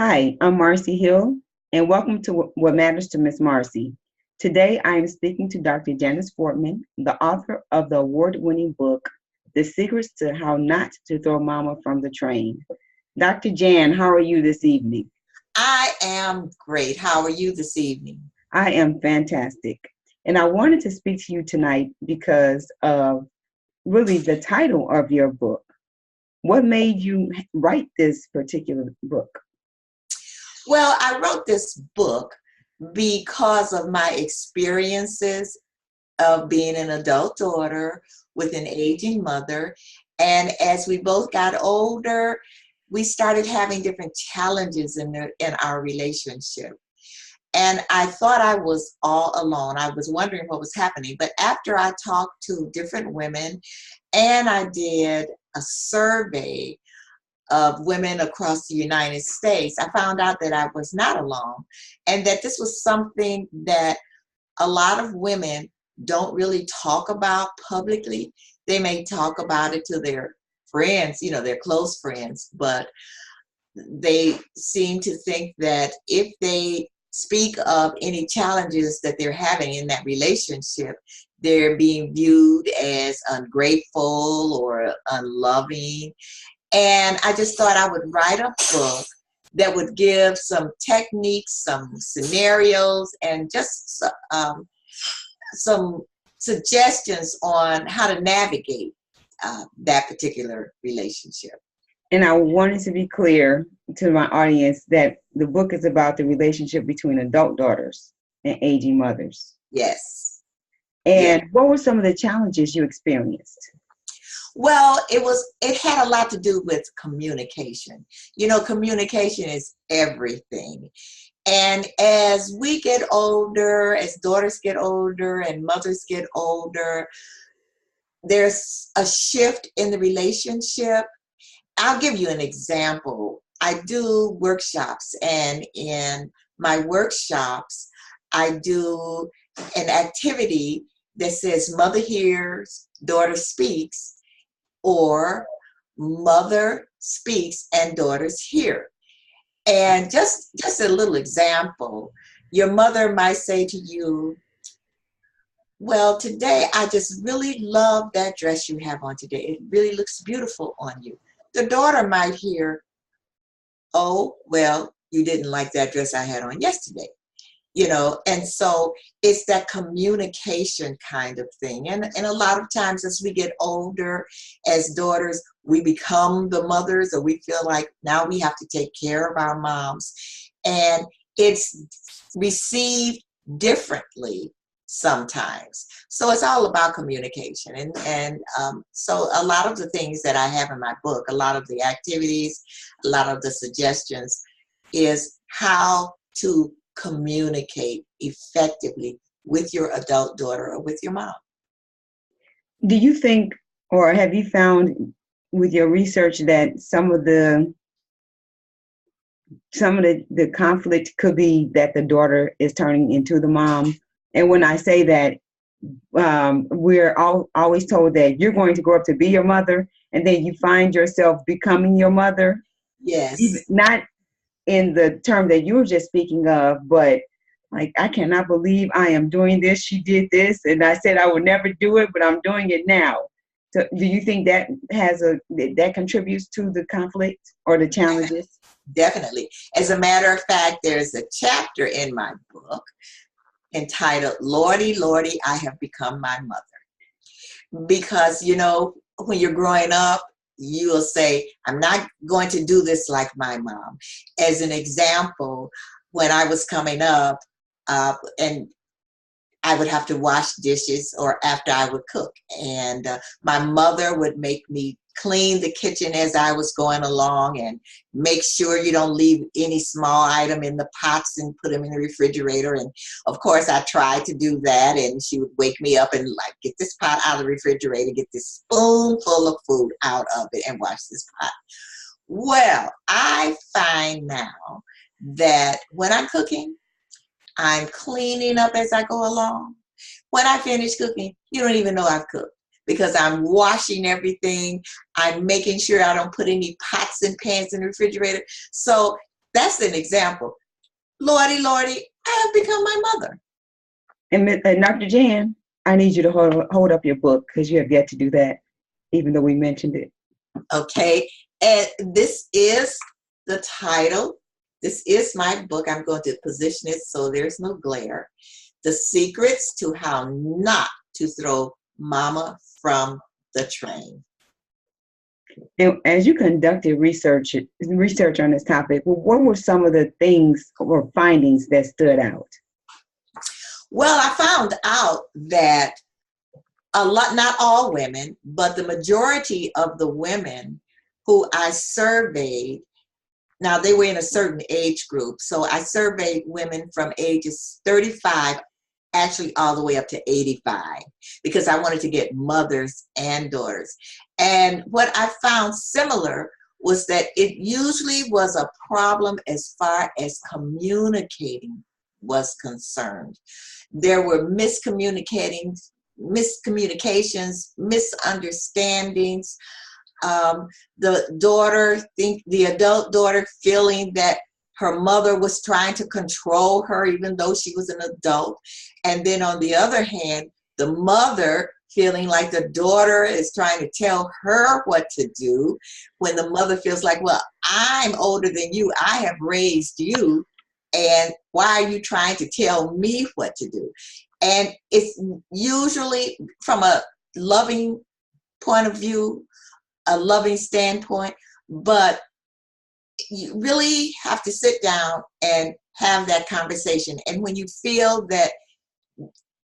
Hi, I'm Marcie Hill, and welcome to What Matters to Miss Marcie. Today, I am speaking to Dr. Janice Fortman, the author of the award-winning book, The Secrets to How Not to Throw Mama from the Train. Dr. Jan, how are you this evening? I am great. How are you this evening? I am fantastic. And I wanted to speak to you tonight because of really the title of your book. What made you write this particular book? Well, I wrote this book because of my experiences of being an adult daughter with an aging mother. And as we both got older, we started having different challenges in our relationship. And I thought I was all alone. I was wondering what was happening. But after I talked to different women and I did a survey of women across the United States, I found out that I was not alone and that this was something that a lot of women don't really talk about publicly. They may talk about it to their friends, their close friends, but they seem to think that if they speak of any challenges that they're having in that relationship, they're being viewed as ungrateful or unloving. And I just thought I would write a book that would give some techniques, some scenarios, and just some suggestions on how to navigate that particular relationship. And I wanted to be clear to my audience that the book is about the relationship between adult daughters and aging mothers. Yes. And what were some of the challenges you experienced? Well, it had a lot to do with communication. Communication is everything. And as we get older, as daughters get older and mothers get older, there's a shift in the relationship. I'll give you an example. I do workshops, and in my workshops, I do an activity that says mother hears, daughter speaks, or mother speaks and daughters hear. And just a little example, your mother might say to you, well, today I just really love that dress you have on today. It really looks beautiful on you. The daughter might hear, oh, well, you didn't like that dress I had on yesterday. And so it's that communication kind of thing. And a lot of times as we get older, as daughters, we become the mothers, or we feel like now we have to take care of our moms. And it's received differently sometimes. So it's all about communication. And so a lot of the things that I have in my book, a lot of the activities, a lot of the suggestions is how to communicate effectively with your adult daughter or with your mom. Do you think, or have you found with your research that some of the conflict could be that the daughter is turning into the mom? And when I say that, we're always told that you're going to grow up to be your mother, and then you find yourself becoming your mother. Yes. Even, not in the term that you were just speaking of, but like, I cannot believe I am doing this. She did this, and I said I would never do it, but I'm doing it now. So do you think that that contributes to the conflict or the challenges? Definitely. As a matter of fact, there's a chapter in my book entitled, Lordy, Lordy, I Have Become My Mother. Because, when you're growing up, you'll say, I'm not going to do this like my mom. As an example, when I was coming up, and I would have to wash dishes or after I would cook. And my mother would make me clean the kitchen as I was going along and make sure you don't leave any small item in the pots and put them in the refrigerator. And of course I tried to do that, and she would wake me up and like, get this pot out of the refrigerator, get this spoonful of food out of it and wash this pot. Well, I find now that when I'm cooking, I'm cleaning up as I go along. When I finish cooking, you don't even know I've cooked because I'm washing everything. I'm making sure I don't put any pots and pans in the refrigerator. So That's an example. Lordy, Lordy, I have become my mother. And Dr. Jan, I need you to hold up your book because you have yet to do that, even though we mentioned it. Okay, and this is the title. This is my book. I'm going to position it so there's no glare. The Secrets to How Not to Throw Mama from the Train. And as you conducted research on this topic, what were some of the things or findings that stood out? Well, I found out that a lot, not all women, but the majority of the women who I surveyed, now they were in a certain age group. So I surveyed women from ages 35, actually all the way up to 85, because I wanted to get mothers and daughters. And what I found similar was that it usually was a problem as far as communicating was concerned. There were miscommunications, misunderstandings. The adult daughter feeling that her mother was trying to control her even though she was an adult. And then on the other hand, the mother feeling like the daughter is trying to tell her what to do, when the mother feels like, well, I'm older than you, I have raised you, and why are you trying to tell me what to do? And it's usually from a loving point of view, a loving standpoint, but you really have to sit down and have that conversation. And when you feel that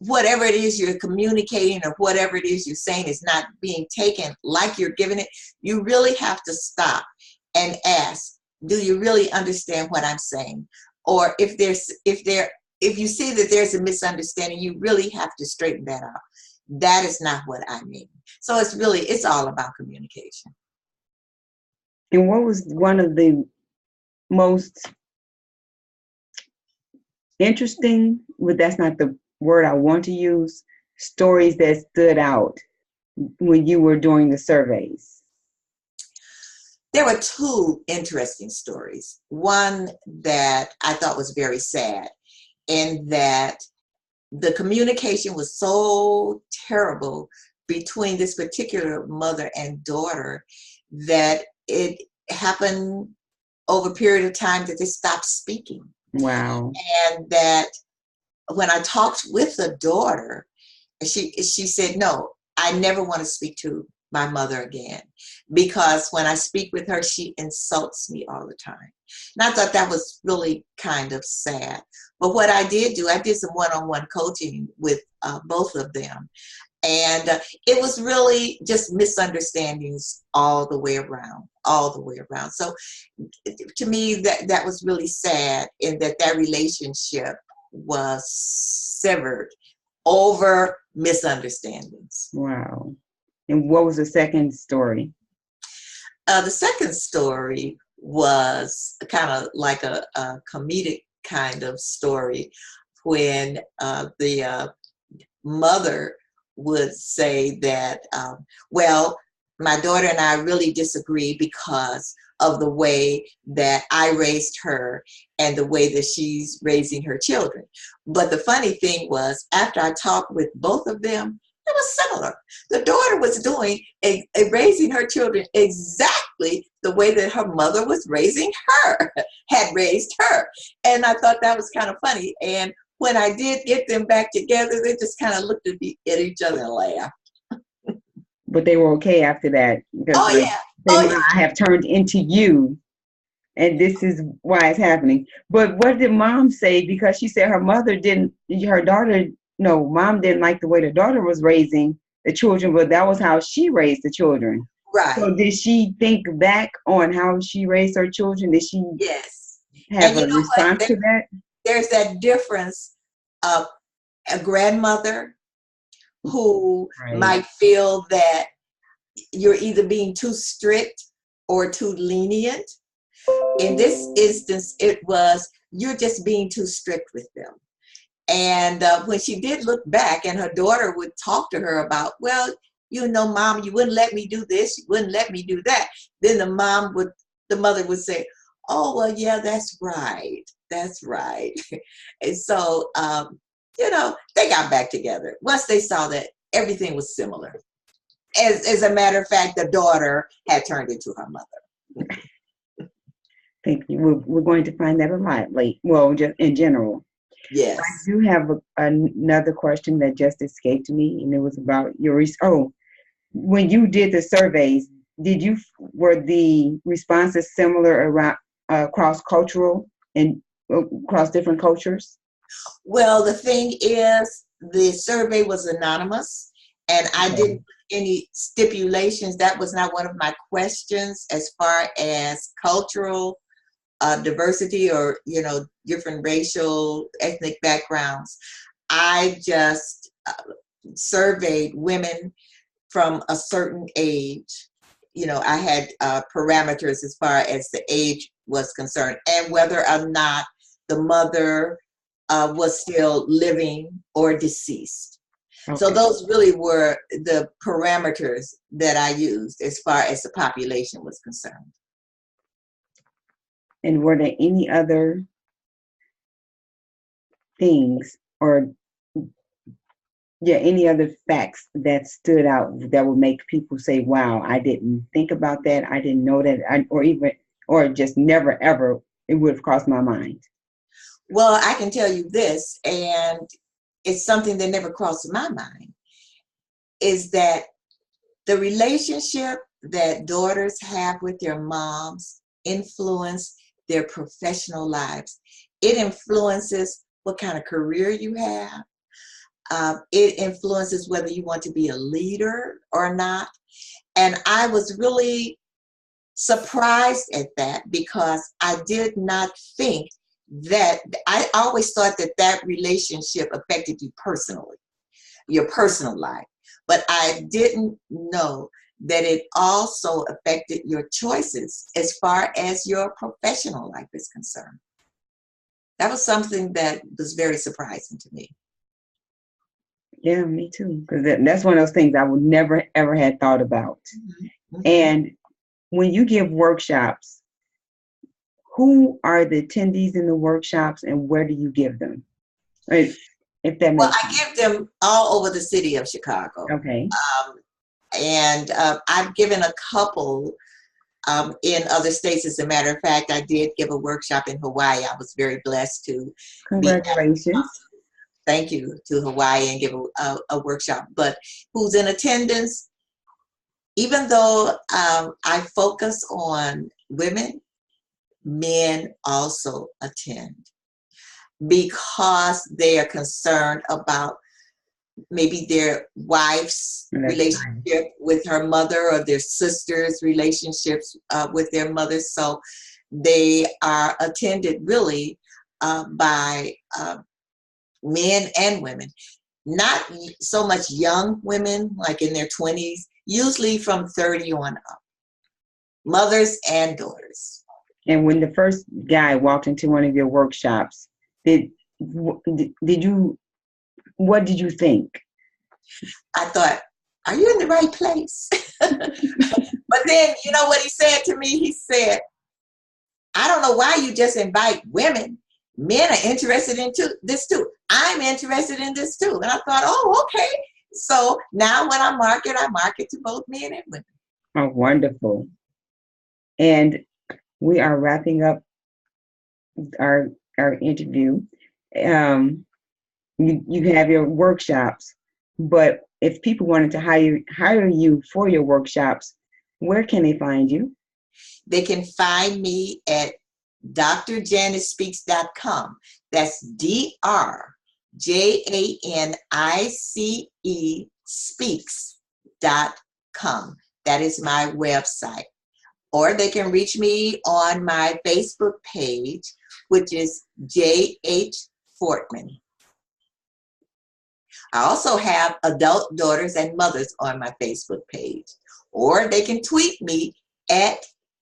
whatever it is you're communicating or whatever it is you're saying is not being taken like you're giving it, you really have to stop and ask, do you really understand what I'm saying? Or if you see that there's a misunderstanding, you really have to straighten that out. That is not what I mean. So it's all about communication. And what was one of the most interesting, but that's not the word I want to use, stories that stood out when you were doing the surveys? There were two interesting stories. One that I thought was very sad, in that the communication was so terrible between this particular mother and daughter that it happened over a period of time that they stopped speaking. Wow. And that when I talked with the daughter, she said, no, I never want to speak to my mother again, because when I speak with her, she insults me all the time. And I thought that was really kind of sad. But what I did some one-on-one coaching with both of them. And it was really just misunderstandings all the way around. So to me, that was really sad, in that relationship was severed over misunderstandings. Wow. And what was the second story? The second story was kind of like a comedic kind of story, when the mother would say that, well, my daughter and I really disagree because of the way that I raised her and the way that she's raising her children. But the funny thing was, after I talked with both of them, it was similar. The daughter was doing raising her children exactly the way that her mother was raising her, had raised her. And I thought that was kind of funny. And when I did get them back together, they just kind of looked at each other and laughed. But they were okay after that. Oh, yeah. I have turned into you, and this is why it's happening. But what did mom say? Because she said mom didn't like the way the daughter was raising the children, but that was how she raised the children. Right. So did she think back on how she raised her children? Did she have a response to that? There's that difference of a grandmother who might feel that you're either being too strict or too lenient. In this instance, it was, you're just being too strict with them. And when she did look back, and her daughter would talk to her about, well, mom, you wouldn't let me do this, you wouldn't let me do that. Then the mother would say, oh, well, yeah, that's right. That's right. And so, they got back together once they saw that everything was similar. As a matter of fact, the daughter had turned into her mother. Thank you. We're going to find that a lot, well, just in general. Yes. I do have another question that just escaped me, and it was about your when you did the surveys, were the responses similar around cross cultural and across different cultures? Well, the thing is, the survey was anonymous, and I didn't put any stipulations. That was not one of my questions as far as cultural diversity or, different racial, ethnic backgrounds. I just surveyed women from a certain age. I had parameters as far as the age was concerned and whether or not the mother was still living or deceased. Okay. So those really were the parameters that I used as far as the population was concerned. And were there any other things or any other facts that stood out that would make people say, wow, I didn't think about that, I didn't know that, or just never ever it would have crossed my mind? Well, I can tell you this, and it's something that never crossed my mind, is that the relationship that daughters have with their moms influence their professional lives. It influences what kind of career you have. It influences whether you want to be a leader or not. And I was really surprised at that because I did not think that, I always thought that relationship affected you personally, your personal life. But I didn't know that it also affected your choices as far as your professional life is concerned. That was something that was very surprising to me. Yeah, me too. Because that's one of those things I would never, ever had thought about. Mm-hmm. And when you give workshops, who are the attendees in the workshops and where do you give them? If that makes sense. I give them all over the city of Chicago. Okay. And I've given a couple in other states. As a matter of fact, I did give a workshop in Hawaii. I was very blessed to. Congratulations. Thank you, to Hawaii and give a workshop. But who's in attendance, even though I focus on women, men also attend because they are concerned about maybe their wife's relationship with her mother or their sister's relationships with their mother. So they are attended really by men and women. Not so much young women, like in their 20s, usually from 30 on up. Mothers and daughters. And when the first guy walked into one of your workshops, what did you think? I thought, are you in the right place? But then, you know what he said to me? He said, I don't know why you just invite women. Men are interested in this too. I'm interested in this too. And I thought, oh, okay. So now when I market to both men and women. Oh, wonderful. And we are wrapping up our interview. You have your workshops, but if people wanted to hire you for your workshops, where can they find you? They can find me at drjanicespeaks.com. That's DRJANICE speaks.com. That is my website. Or they can reach me on my Facebook page, which is J.H. Fortman. I also have adult daughters and mothers on my Facebook page. Or they can tweet me at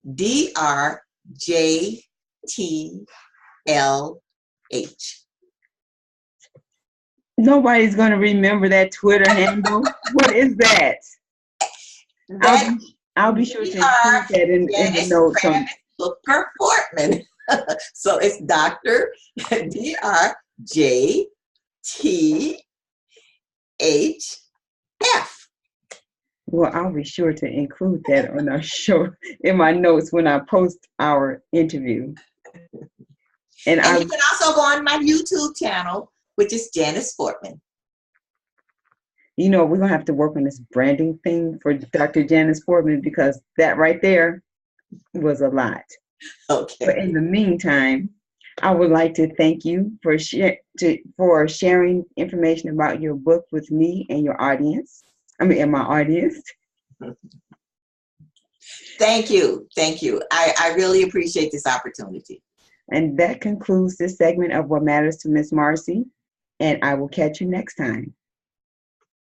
DRJTLH. Nobody's going to remember that Twitter handle. What is that? I'll be sure to include that in the notes. Hooker Fortman. So it's Dr. DRJTHF. Well, I'll be sure to include that on our show in my notes when I post our interview. And you can also go on my YouTube channel, which is Janice Fortman. You know, we're going to have to work on this branding thing for Dr. Janice Fortman, because that right there was a lot. Okay. But in the meantime, I would like to thank you for sharing information about your book with me and your audience. And my audience. Thank you. Thank you. I really appreciate this opportunity. And that concludes this segment of What Matters to Miss Marcie. And I will catch you next time.